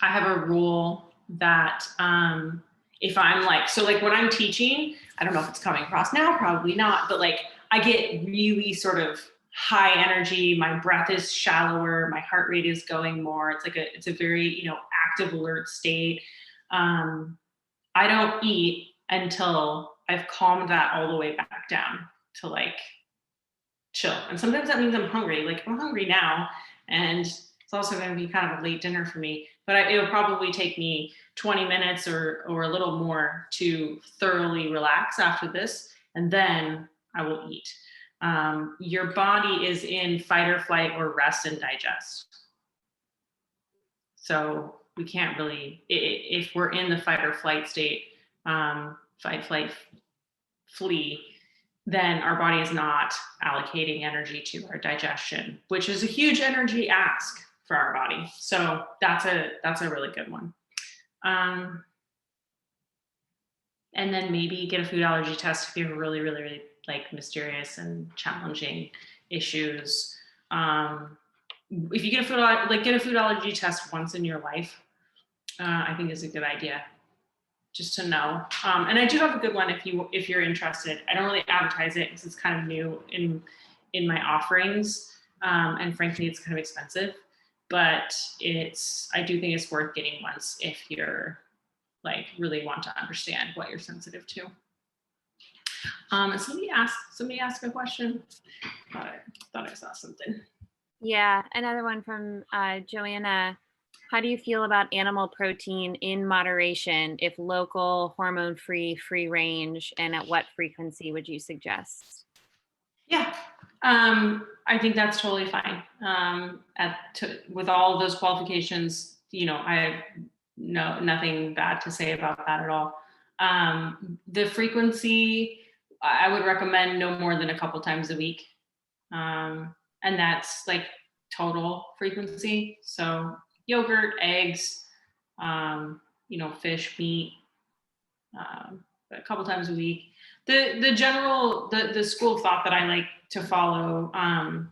I have a rule that if I'm like when I'm teaching, I don't know if it's coming across now, probably not, but like I get really sort of high energy, my breath is shallower, my heart rate is going more. It's a very, active, alert state. I don't eat until I've calmed that all the way back down to like chill. And sometimes that means I'm hungry. Like I'm hungry now, and it's also going to be kind of a late dinner for me, but it'll probably take me 20 minutes or a little more to thoroughly relax after this. And then I will eat. Your body is in fight or flight or rest and digest. So we can't really, if we're in the fight or flight state, fight, flight, flee, then our body is not allocating energy to our digestion, which is a huge energy ask for our body. So that's a really good one. And then maybe get a food allergy test if you have really, really, really like mysterious and challenging issues. If you get a food allergy test once in your life, I think is a good idea, just to know. And I do have a good one if you're interested. I don't really advertise it because it's kind of new in my offerings, and frankly, it's kind of expensive. But I do think it's worth getting once if you're like really want to understand what you're sensitive to. And somebody asked a question. Thought I saw something. Yeah, another one from Joanna. How do you feel about animal protein in moderation, if local, hormone-free, free range, and at what frequency would you suggest? Yeah, I think that's totally fine. With all of those qualifications, I have nothing bad to say about that at all. The frequency, I would recommend no more than a couple times a week. And that's like total frequency. So yogurt, eggs, fish, meat, a couple times a week. The general, the school of thought that I like to follow, and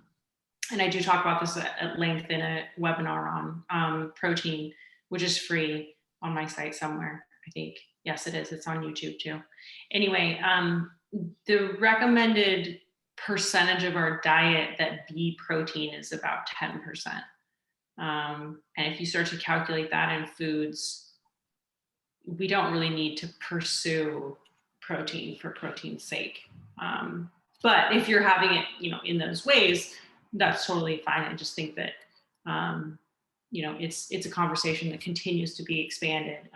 I do talk about this at length in a webinar on protein, which is free on my site somewhere. I think, yes, it is. It's on YouTube too. Anyway, the recommended percentage of our diet that be protein is about 10%. And if you start to calculate that in foods, we don't really need to pursue protein for protein's sake. But if you're having it, in those ways, that's totally fine. I just think that, it's a conversation that continues to be expanded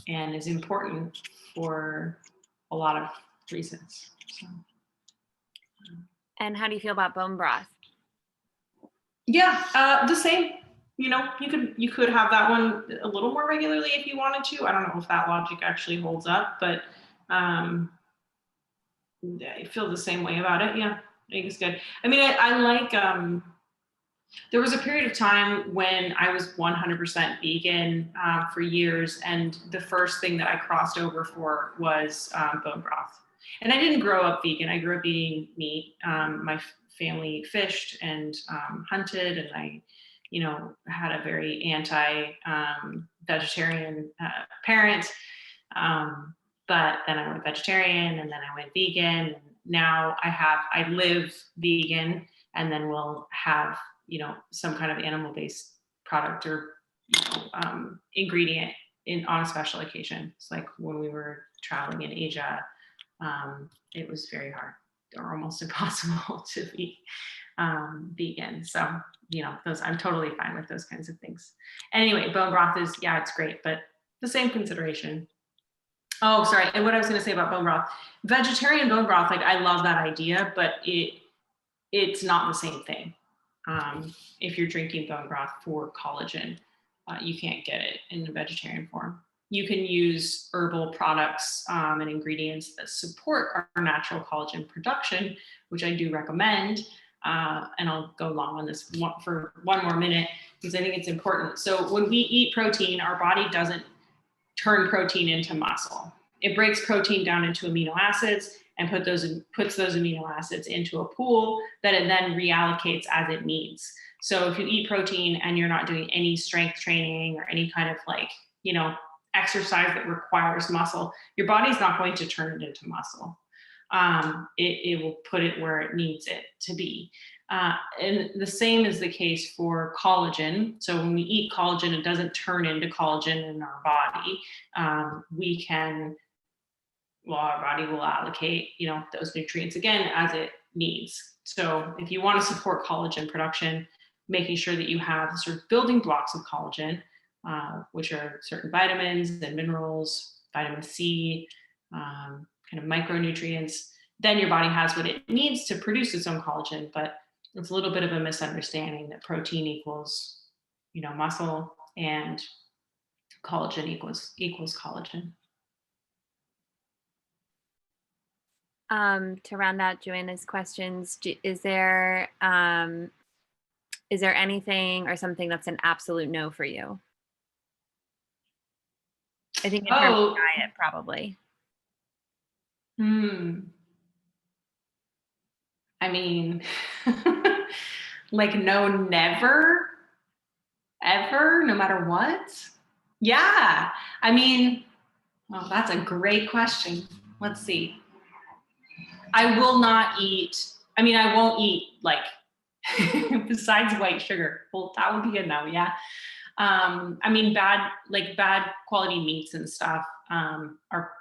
and is important for a lot of reasons. So. And how do you feel about bone broth? Yeah, the same. You could have that one a little more regularly if you wanted to. I don't know if that logic actually holds up, but I feel the same way about it. Yeah, I think it's good. I mean, I like, there was a period of time when I was 100% vegan for years. And the first thing that I crossed over for was bone broth. And I didn't grow up vegan. I grew up eating meat. My family fished and hunted, and I had a very anti-vegetarian parent. But then I went vegetarian, and then I went vegan. And now I live vegan, and then we'll have, some kind of animal-based product or, ingredient on a special occasion. It's like when we were traveling in Asia, it was very hard or almost impossible to be vegan. So, I'm totally fine with those kinds of things. Anyway, bone broth is, it's great, but the same consideration. Oh, sorry. And what I was going to say about bone broth, vegetarian bone broth, like I love that idea, but it's not the same thing. If you're drinking bone broth for collagen, you can't get it in the vegetarian form. You can use herbal products and ingredients that support our natural collagen production, which I do recommend. And I'll go long on this for one more minute because I think it's important. So when we eat protein, our body doesn't turn protein into muscle. It breaks protein down into amino acids and puts those amino acids into a pool that it then reallocates as it needs. So if you eat protein and you're not doing any strength training or any kind of exercise that requires muscle, your body's not going to turn it into muscle. It will put it where it needs it to be. And the same is the case for collagen. So when we eat collagen, it doesn't turn into collagen in our body. Our body will allocate, those nutrients again as it needs. So if you want to support collagen production, making sure that you have the sort of building blocks of collagen, which are certain vitamins and minerals, vitamin C, kind of micronutrients, then your body has what it needs to produce its own collagen. But it's a little bit of a misunderstanding that protein equals, muscle, and collagen equals collagen. To round out Joanna's questions, is there anything or something that's an absolute no for you? I think in terms of diet, probably. I mean, no, never, ever, no matter what. Yeah. I mean, that's a great question. Let's see. I will not eat. I mean, I won't eat besides white sugar. Well, that would be a no. Yeah. I mean, bad quality meats and stuff are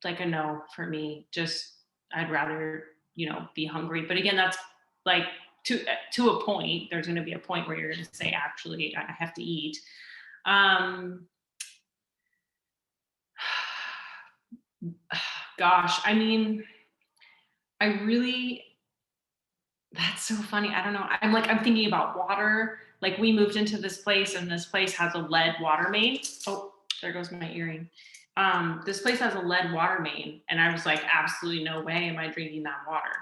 like a no for me. Just I'd rather be hungry. But again, that's to a point. There's going to be a point where you're going to say, actually, I have to eat. Gosh, I mean, I really That's so funny. I don't know. I'm thinking about water. Like we moved into this place and this place has a lead water main. Oh, there goes my earring. This place has a lead water main. And I was like, absolutely no way am I drinking that water.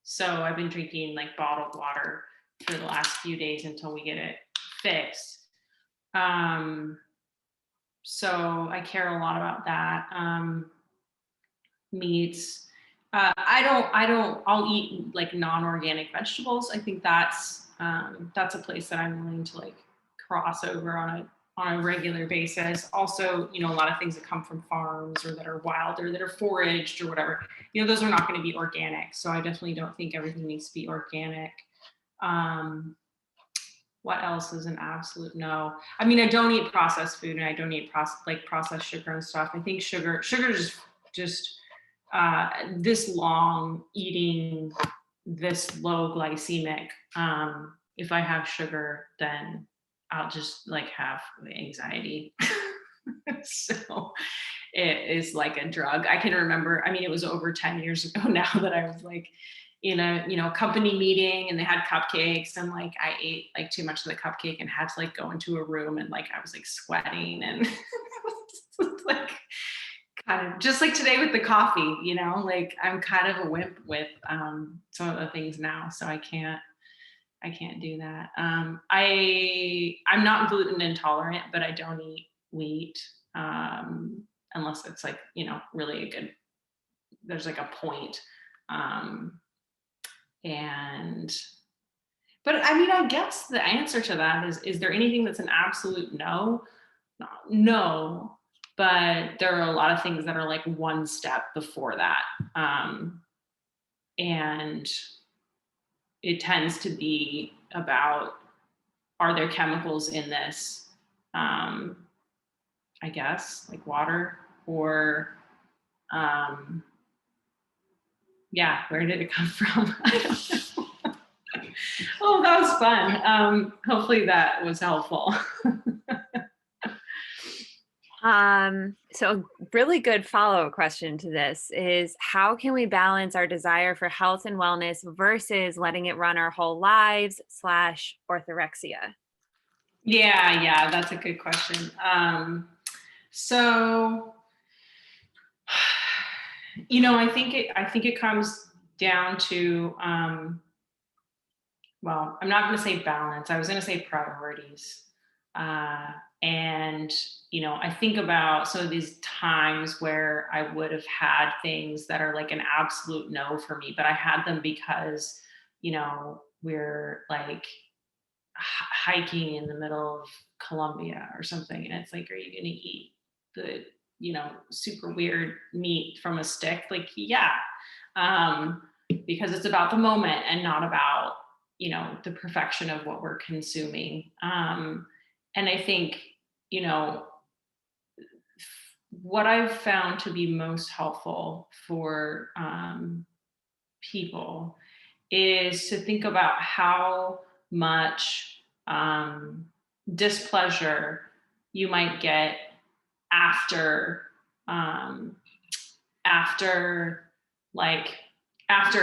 So I've been drinking like bottled water for the last few days until we get it fixed. So I care a lot about that. Meats. I'll eat like non-organic vegetables. I think that's a place that I'm willing to like cross over on a regular basis. Also, a lot of things that come from farms or that are wild or that are foraged or whatever, those are not going to be organic. So I definitely don't think everything needs to be organic. What else is an absolute no? I mean, I don't eat processed food and I don't eat processed sugar and stuff. I think sugar just this long eating this low glycemic, if I have sugar, then I'll just like have anxiety. So it is like a drug. I can remember, I mean, it was over 10 years ago now that I was like in a company meeting and they had cupcakes and like I ate like too much of the cupcake and had to like go into a room and like I was like sweating and like kind of just like today with the coffee, like I'm kind of a wimp with some of the things now, so I can't do that. I'm not gluten intolerant, but I don't eat wheat unless it's like really there's like a point. But I mean, I guess the answer to that is there anything that's an absolute no? No. But there are a lot of things that are like one step before that. And it tends to be about, are there chemicals in this? I guess like water or, where did it come from? I don't know. Oh, that was fun. Hopefully that was helpful. So a really good follow-up question to this is, how can we balance our desire for health and wellness versus letting it run our whole lives / orthorexia? Yeah, that's a good question. So, I think it comes down to, well, I'm not going to say balance. I was going to say priorities. And, I think about some of these times where I would have had things that are like an absolute no for me, but I had them because, we're like hiking in the middle of Colombia or something. And it's like, are you going to eat the, super weird meat from a stick? Like, yeah. Because it's about the moment and not about, the perfection of what we're consuming. And I think, what I've found to be most helpful for people is to think about how much displeasure you might get after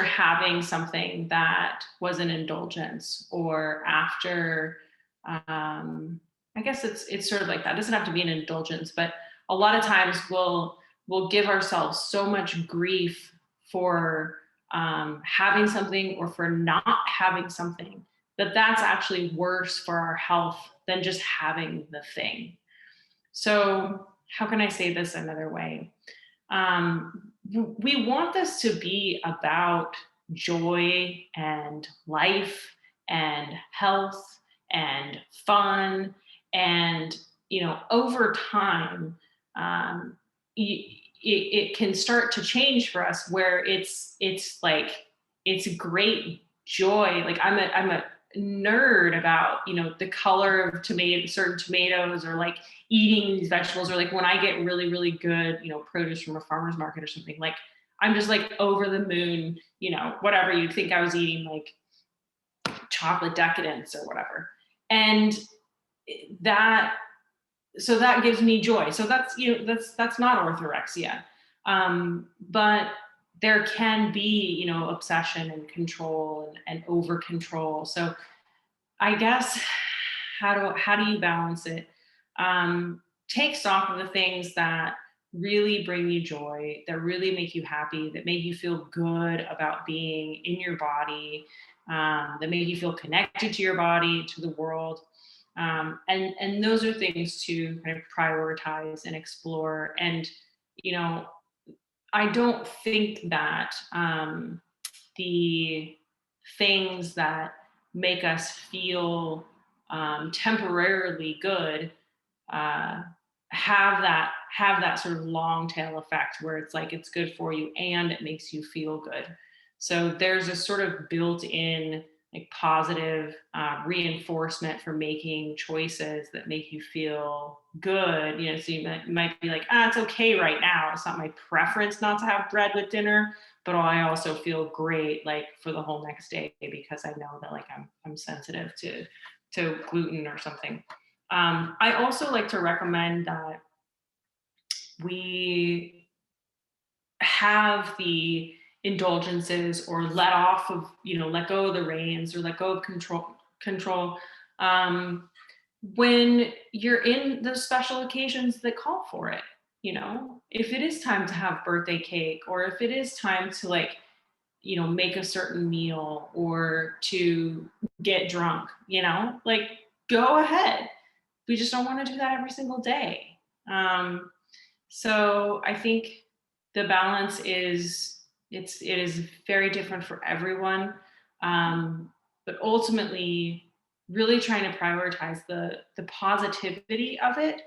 having something that was an indulgence, or after I guess it's sort of like that. It doesn't have to be an indulgence, but a lot of times we'll give ourselves so much grief for having something or for not having something that's actually worse for our health than just having the thing. So how can I say this another way? We want this to be about joy and life and health and fun. And, over time, it can start to change for us where it's great joy. Like I'm a nerd about, the color of certain tomatoes, or like eating these vegetables, or like when I get really, really good, produce from a farmer's market or something, like I'm just like over the moon, whatever you'd think I was eating, like chocolate decadence or whatever. And that gives me joy. So that's not orthorexia. But there can be, obsession and control and over control. So I guess, how do you balance it? Take stock of the things that really bring you joy, that really make you happy, that make you feel good about being in your body, that make you feel connected to your body, to the world. And those are things to kind of prioritize and explore. And, I don't think that the things that make us feel temporarily good have that sort of long tail effect where it's like it's good for you and it makes you feel good. So there's a sort of built-in like positive reinforcement for making choices that make you feel good. So you might be like, it's okay right now. It's not my preference not to have bread with dinner, but I also feel great like for the whole next day because I know that like I'm sensitive to gluten or something. I also like to recommend that we have the indulgences or let go of the reins or let go of control when you're in those special occasions that call for it. If it is time to have birthday cake, or if it is time to make a certain meal or to get drunk, like go ahead. We just don't want to do that every single day. So I think the balance it is very different for everyone. But ultimately really trying to prioritize the positivity of it.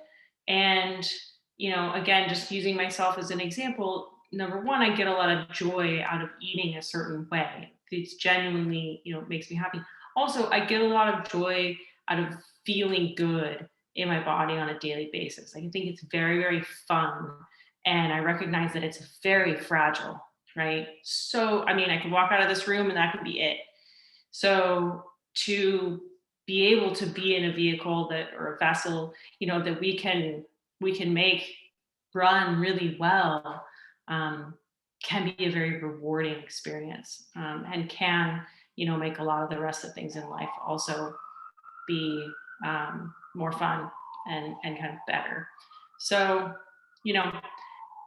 And, again, just using myself as an example, number one, I get a lot of joy out of eating a certain way. It's genuinely, makes me happy. Also, I get a lot of joy out of feeling good in my body on a daily basis. I think it's very, very fun. And I recognize that it's very fragile, right? So, I could walk out of this room and that could be it. So to be able to be in a vehicle or a vessel, that we can make run really well, can be a very rewarding experience, and can, make a lot of the rest of things in life also be more fun and kind of better. So,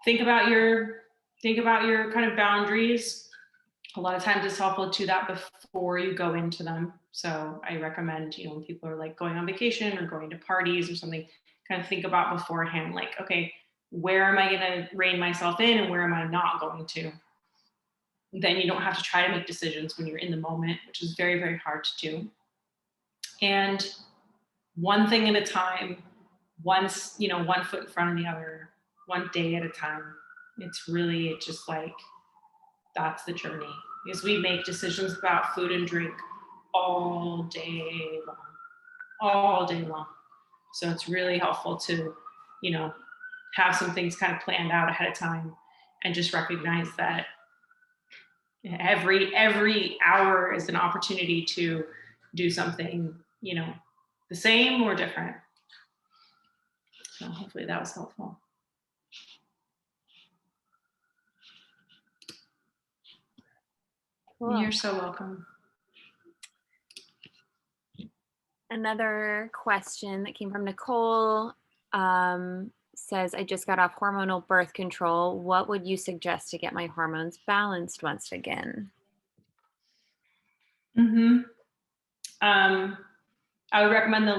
think about your kind of boundaries. A lot of times it's helpful to do that before you go into them. So I recommend, when people are like going on vacation or going to parties or something, kind of think about beforehand, like, okay, where am I going to rein myself in and where am I not going to? Then you don't have to try to make decisions when you're in the moment, which is very, very hard to do. And one thing at a time, one foot in front of the other, one day at a time. It's just like, that's the journey, because we make decisions about food and drink all day long. So it's really helpful to, have some things kind of planned out ahead of time and just recognize that every hour is an opportunity to do something, the same or different. So hopefully that was helpful. Cool. You're so welcome. Another question that came from Nicole says, I just got off hormonal birth control. What would you suggest to get my hormones balanced once again? I would recommend the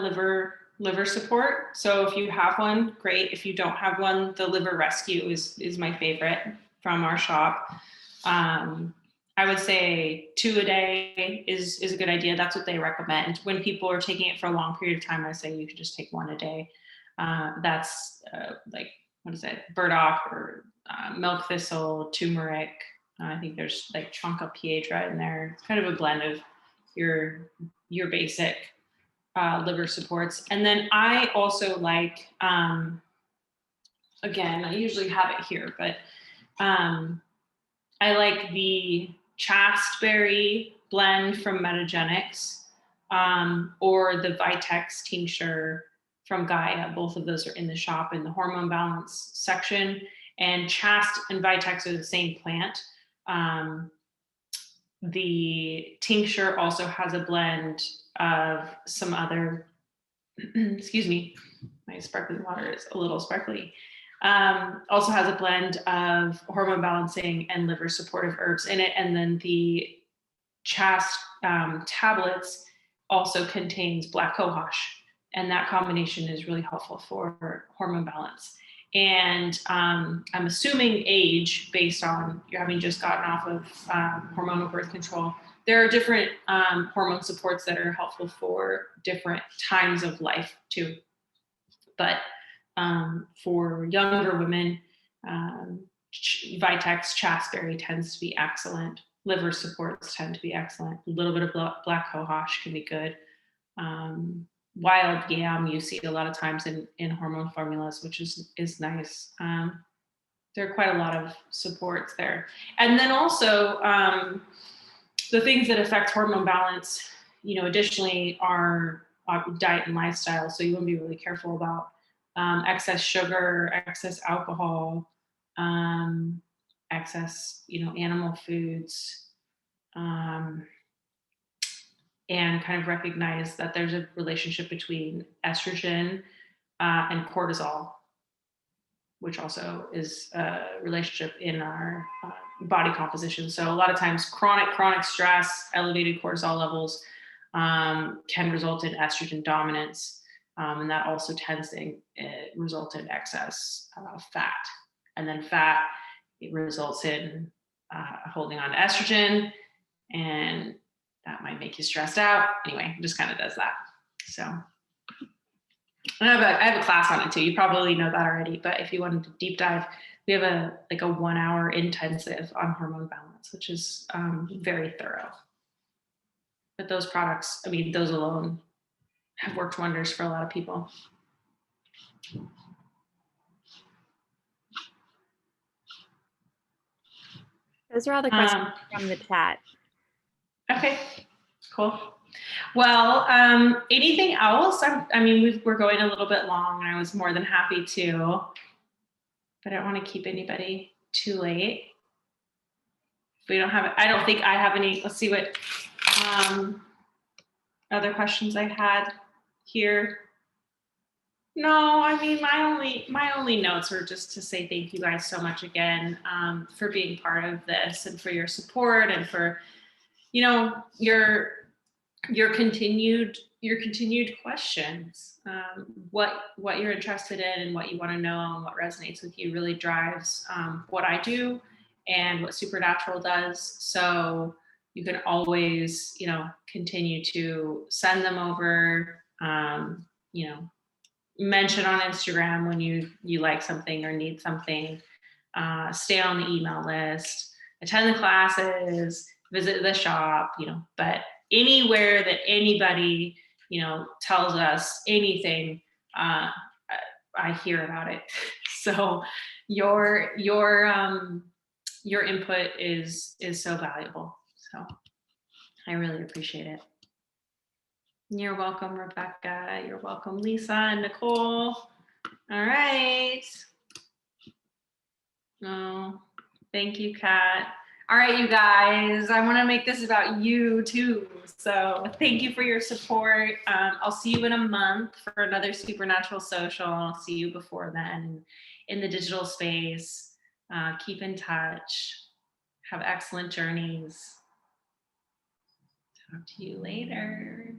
liver support. So if you have one, great. If you don't have one, the liver rescue is my favorite from our shop. I would say 2 a day is a good idea. That's what they recommend. When people are taking it for a long period of time, I say you could just take 1 a day. That's like, what is it? Burdock or milk thistle, turmeric. I think there's like Chonka Piedra in there. It's kind of a blend of your basic liver supports. And then I also like, again, I usually have it here, but I like the Chastberry blend from Metagenics, or the Vitex tincture from Gaia. Both of those are in the shop in the hormone balance section. And Chast and Vitex are the same plant. The tincture also has a blend of some other, excuse me, my sparkling water is a little sparkly. Also has a blend of hormone balancing and liver supportive herbs in it. And then the tablets also contains black cohosh. And that combination is really helpful for hormone balance. And I'm assuming age, based on you having just gotten off of hormonal birth control, there are different hormone supports that are helpful for different times of life too. But for younger women, Vitex Chasteberry tends to be excellent. Liver supports tend to be excellent. A little bit of black cohosh can be good. Wild yam you see a lot of times in hormone formulas, which is nice. There are quite a lot of supports there. And then also the things that affect hormone balance, additionally are diet and lifestyle. So you want to be really careful about excess sugar, excess alcohol, excess, animal foods, and kind of recognize that there's a relationship between estrogen and cortisol, which also is a relationship in our body composition. So a lot of times chronic stress, elevated cortisol levels can result in estrogen dominance. And that also tends to result in excess fat. And then fat, it results in holding on to estrogen, and that might make you stressed out. Anyway, it just kind of does that. So I have a class on it too. You probably know that already, but if you wanted to deep dive, we have a 1 hour intensive on hormone balance, which is very thorough. But those products, those alone have worked wonders for a lot of people. Those are all the questions from the chat. Okay, cool. Well, anything else? We're going a little bit long, and I was more than happy to, but I don't want to keep anybody too late. If we don't have, I don't think I have any. Let's see what other questions I had here. No, my only notes are just to say thank you guys so much again for being part of this and for your support and for, your continued questions. What you're interested in and what you want to know and what resonates with you really drives what I do and what Supernatural does. So you can always, continue to send them over, mention on Instagram when you like something or need something, stay on the email list, attend the classes, visit the shop, but anywhere that anybody, tells us anything, I hear about it. So your input is so valuable. So I really appreciate it. You're welcome, Rebecca. You're welcome, Lisa and Nicole. All right. Oh, thank you, Kat. All right, you guys, I want to make this about you too. So thank you for your support. I'll see you in a month for another Supernatural Social. I'll see you before then in the digital space. Keep in touch. Have excellent journeys. Talk to you later.